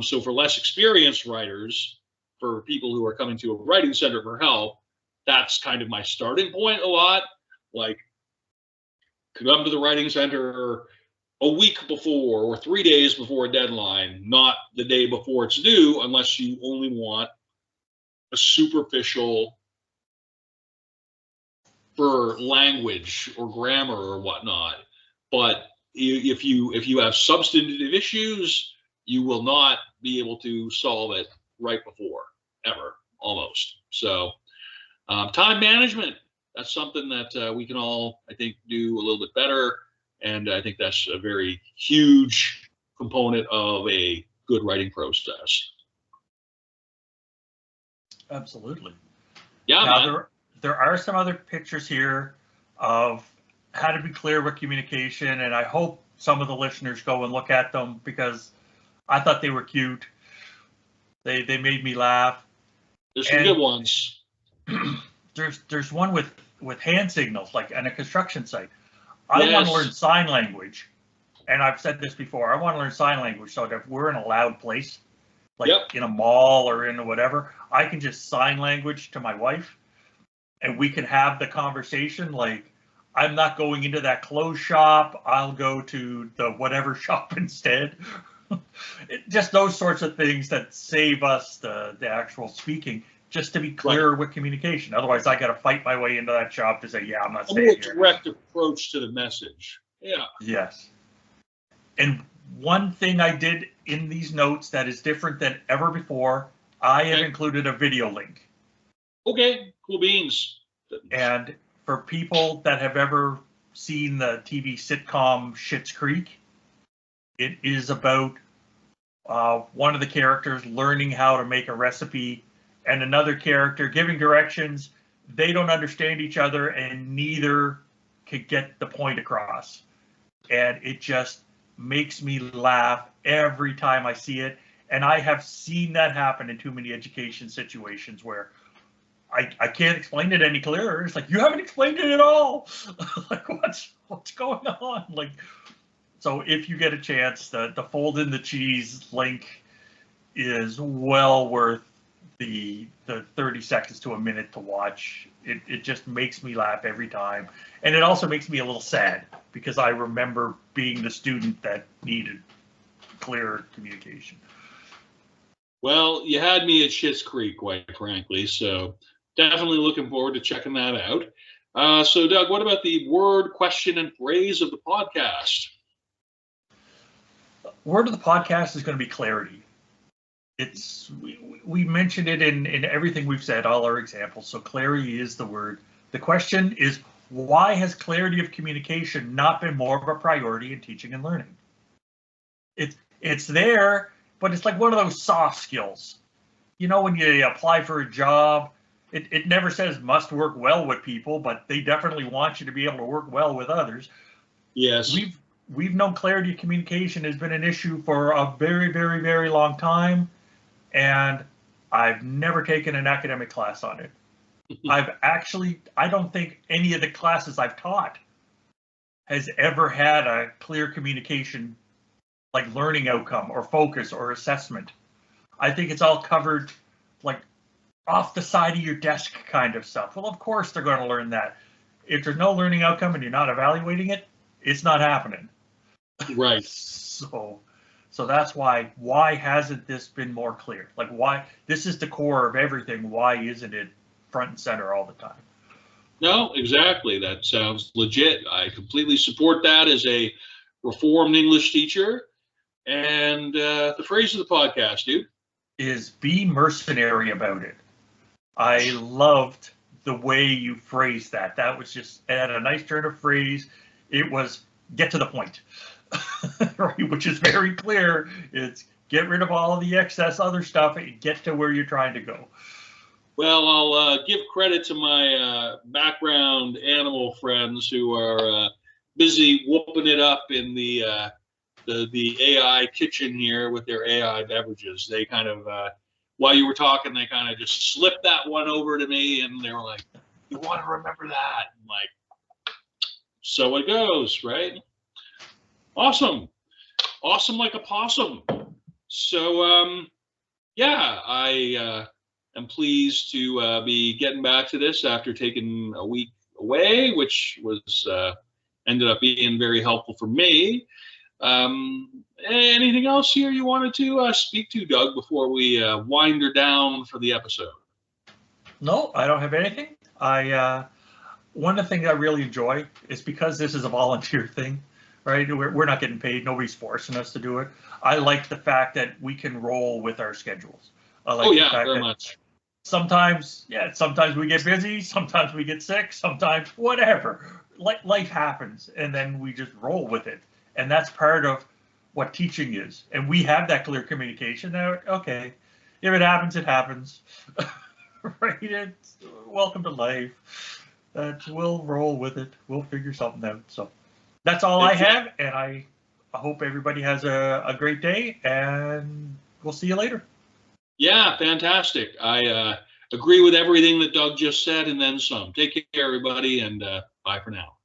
So for less experienced writers, for people who are coming to a writing center for help, that's kind of my starting point a lot. Like, come to the writing center a week before or 3 days before a deadline, not the day before it's due, unless you only want a superficial for language or grammar or whatnot. But if you have substantive issues, you will not be able to solve it right before, ever, almost. So time management, that's something that we can all, I think, do a little bit better. And I think that's a very huge component of a good writing process. Absolutely. Yeah, now, there are some other pictures here of how to be clear with communication, and I hope some of the listeners go and look at them because I thought they were cute. They made me laugh. There's some good ones. There's one with hand signals, like on a construction site. I want to learn sign language, and I've said this before. I want to learn sign language so that if we're in a loud place, like in a mall or in whatever, I can just sign language to my wife, and we can have the conversation. Like, I'm not going into that clothes shop. I'll go to the whatever shop instead. Just those sorts of things that save us the actual speaking, just to be clearer with communication. Otherwise, I got to fight my way into that shop to say, yeah, I'm not staying here. A more direct approach to the message. Yeah. Yes. And one thing I did in these notes that is different than ever before, I have included a video link. Okay, cool beans. And for people that have ever seen the TV sitcom Schitt's Creek, it is about one of the characters learning how to make a recipe and another character giving directions. They don't understand each other and neither could get the point across. And it just makes me laugh every time I see it. And I have seen that happen in too many education situations where I can't explain it any clearer. It's like, you haven't explained it at all. Like, what's going on? Like, so if you get a chance, the fold in the cheese link is well worth the 30 seconds to a minute to watch. It just makes me laugh every time. And it also makes me a little sad because I remember being the student that needed clear communication. Well, you had me at Schitt's Creek, quite frankly, so definitely looking forward to checking that out. So, Doug, what about the word, question, and phrase of the podcast? Word of the podcast is going to be clarity. It's we mentioned it in everything we've said, all our examples. So clarity is the word. The question is, why has clarity of communication not been more of a priority in teaching and learning? It's there, but it's like one of those soft skills. You know, when you apply for a job, it never says must work well with people, but they definitely want you to be able to work well with others. Yes. We've known clarity of communication has been an issue for a very, very, very long time, and I've never taken an academic class on it. I don't think any of the classes I've taught has ever had a clear communication, like learning outcome or focus or assessment. I think it's all covered like off the side of your desk kind of stuff. Well, of course they're going to learn that. If there's no learning outcome and you're not evaluating it, it's not happening. Right. So that's why hasn't this been more clear? Like, why? This is the core of everything. Why isn't it front and center all the time? No, exactly. That sounds legit. I completely support that as a reformed English teacher. And the phrase of the podcast, dude, is be mercenary about it. I loved the way you phrased that. That was just, it had a nice turn of phrase. It was get to the point, right? Which is very clear. It's get rid of all of the excess other stuff and get to where you're trying to go. Well, I'll give credit to my background animal friends who are busy whooping it up in the AI kitchen here with their AI beverages. They kind of, while you were talking, they kind of just slipped that one over to me, and they were like, "You want to remember that?" I'm like, so it goes, right? Awesome like a possum. So, yeah, I am pleased to be getting back to this after taking a week away, which was ended up being very helpful for me. Anything else here you wanted to speak to, Doug, before we wind her down for the episode? No, I don't have anything. One of the things I really enjoy is because this is a volunteer thing, right? We're not getting paid. Nobody's forcing us to do it. I like the fact that we can roll with our schedules. I like the fact very that much. Sometimes we get busy, sometimes we get sick, sometimes whatever. Life happens, and then we just roll with it. And that's part of what teaching is. And we have that clear communication that, okay, if it happens, it happens. Right? It's welcome to life. We'll roll with it. We'll figure something out. So that's all I have. And I hope everybody has a great day, and we'll see you later. Yeah, fantastic. I agree with everything that Doug just said and then some. Take care, everybody, and bye for now.